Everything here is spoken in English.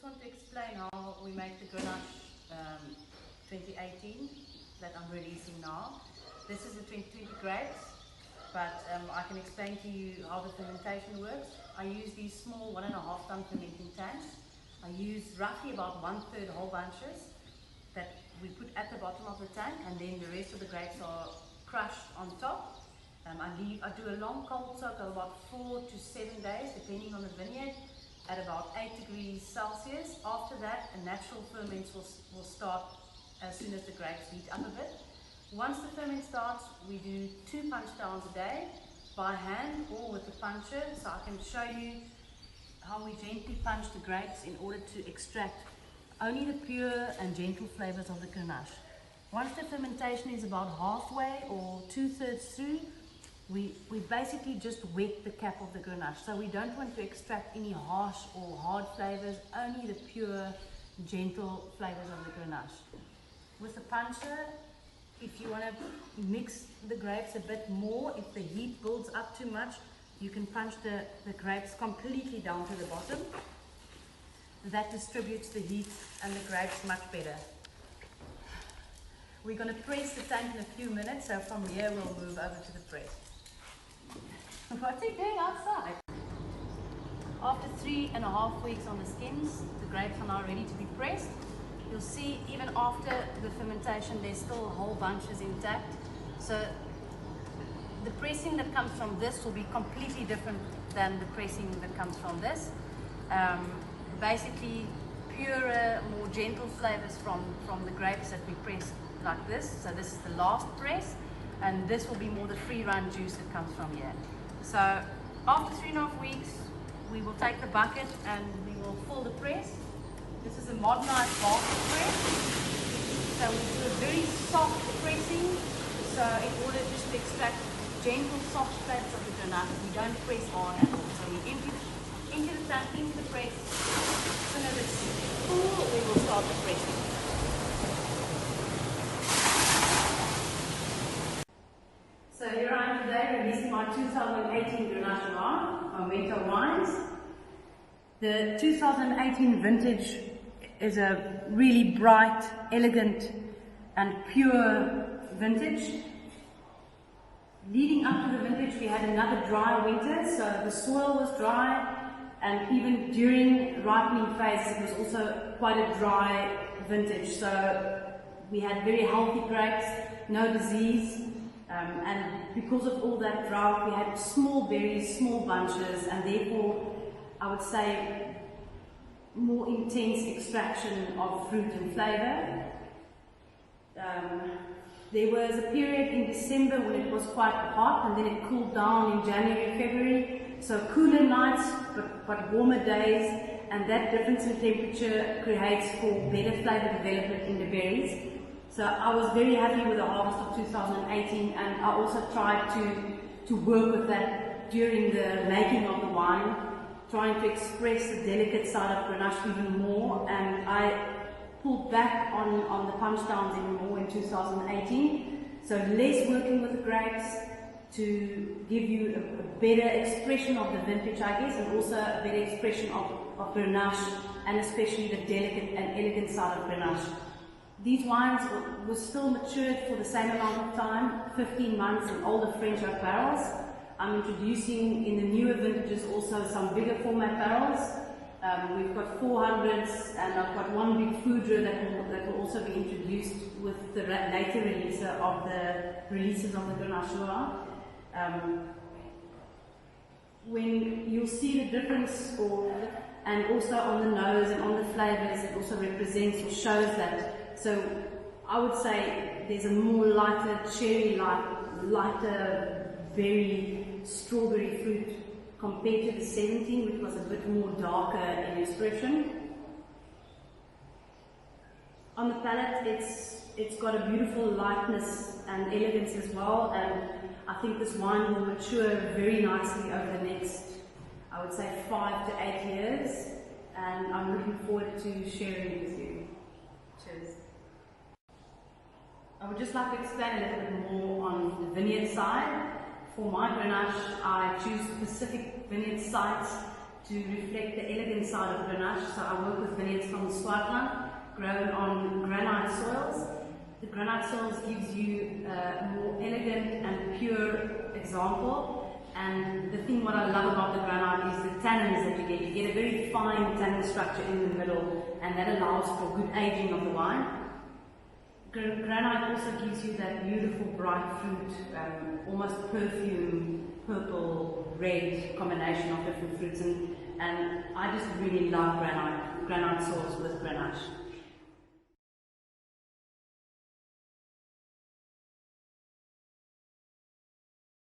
want to explain how we make the grenache 2018 that I'm releasing now. This is the 2020 grapes, but I can explain to you how the fermentation works. I use these small 1.5 ton fermenting tanks. I use roughly about 1/3 whole bunches that we put at the bottom of the tank, and then the rest of the grapes are crushed on top. I do a long cold soak of about 4 to 7 days, depending on the vineyard, at about 8 degrees Celsius. After that, a natural ferment will start as soon as the grapes heat up a bit. Once the ferment starts, we do 2 punch downs a day by hand or with the puncher. So I can show you how we gently punch the grapes in order to extract only the pure and gentle flavors of the grenache. Once the fermentation is about halfway or 2/3 through, we basically just wet the cap of the grenache. So we don't want to extract any harsh or hard flavors, only the pure, gentle flavors of the grenache. With the puncher, if you want to mix the grapes a bit more, if the heat builds up too much, you can punch the grapes completely down to the bottom. That distributes the heat and the grapes much better. We're going to press the tank in a few minutes, so from here we'll move over to the press. What's he doing outside? After 3.5 weeks on the skins, the grapes are now ready to be pressed. You'll see even after the fermentation there's still whole bunches intact. So the pressing that comes from this will be completely different than the pressing that comes from this. Basically purer, more gentle flavors from the grapes that we press like this. So this is the last press, and this will be more the free run juice that comes from here. So after 3.5 weeks, we will take the bucket and we will fill the press. This is a modernized basket press. So we do a very soft pressing, so in order just to extract gentle, soft flavors of the grenache, we don't press hard at all. So we empty the tank, into the press. As soon as it's full, we will start the pressing. So here I am today releasing my 2018 grenache wine, Momento wines. The 2018 vintage is a really bright, elegant and pure vintage. Leading up to the vintage, we had another dry winter, so the soil was dry, and even during ripening phase it was also quite a dry vintage. So we had very healthy grapes, no disease, and because of all that drought we had small berries, small bunches, and therefore I would say more intense extraction of fruit and flavour. There was a period in December when it was quite hot, and then it cooled down in January, February. So cooler nights but warmer days, and that difference in temperature creates for better flavour development in the berries. So I was very happy with the harvest of 2018, and I also tried to work with that during the making of the wine, trying to express the delicate side of grenache even more, and I pulled back on the punch downs even more in 2018. So less working with the grapes to give you a better expression of the vintage, I guess, and also a better expression of grenache, and especially the delicate and elegant side of grenache. These wines were still matured for the same amount of time, 15 months in older French oak barrels. I'm introducing in the newer vintages also some bigger format barrels. We've got 400s, and I've got one big foudre that will also be introduced with the later releases of the Grenache Noir. When you'll see the difference, and also on the nose and on the flavors, it also represents or shows that. So I would say there's a more lighter cherry, lighter, very strawberry fruit compared to the 17, which was a bit more darker in expression. On the palate, it's got a beautiful lightness and elegance as well, and I think this wine will mature very nicely over the next, I would say, 5 to 8 years, and I'm looking forward to sharing it with you. Cheers. I would just like to explain a little bit more on the vineyard side. For my grenache, I choose specific vineyard sites to reflect the elegant side of grenache. So I work with vineyards from Swartland, grown on granite soils. The granite soils gives you a more elegant and pure example. And the thing what I love about the granite is the tannins that you get. You get a very fine tannin structure in the middle, and that allows for good aging of the wine. Granite also gives you that beautiful bright fruit, almost perfume, purple, red combination of different fruits, and I just really love granite soils with grenache.